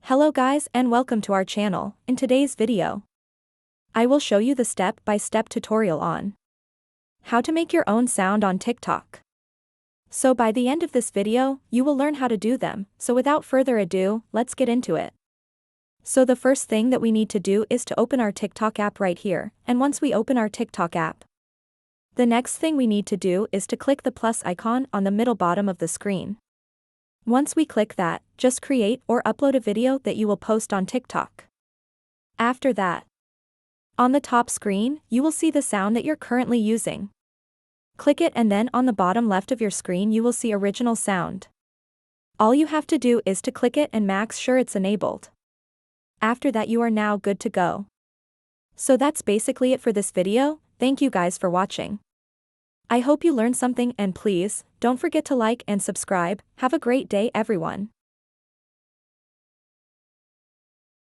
Hello guys and welcome to our channel. In today's video, I will show you the step-by-step tutorial on how to make your own sound on TikTok. So by the end of this video, you will learn how to do them, so without further ado, let's get into it. So the first thing that we need to do is to open our TikTok app right here, and once we open our TikTok app, the next thing we need to do is to click the plus icon on the middle bottom of the screen. Once we click that, just create or upload a video that you will post on TikTok. After that, on the top screen, you will see the sound that you're currently using. Click it and then on the bottom left of your screen you will see original sound. All you have to do is to click it and make sure it's enabled. After that you are now good to go. So that's basically it for this video. Thank you guys for watching. I hope you learned something and please, don't forget to like and subscribe. Have a great day everyone.